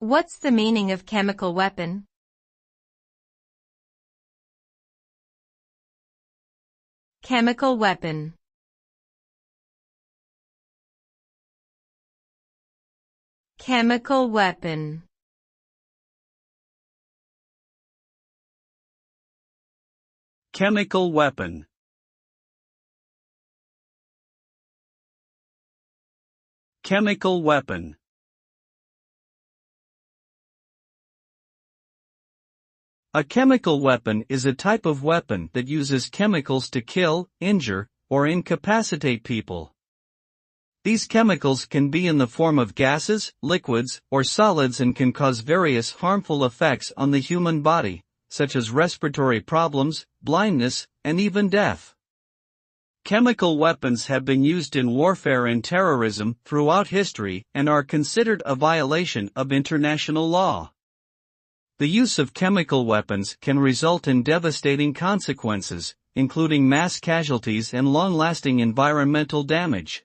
What's the meaning of chemical weapon? Chemical weapon. Chemical weapon. Chemical weapon. Chemical weapon. A chemical weapon is a type of weapon that uses chemicals to kill, injure, or incapacitate people. These chemicals can be in the form of gases, liquids, or solids and can cause various harmful effects on the human body, such as respiratory problems, blindness, and even death. Chemical weapons have been used in warfare and terrorism throughout history and are considered a violation of international law. The use of chemical weapons can result in devastating consequences, including mass casualties and long-lasting environmental damage.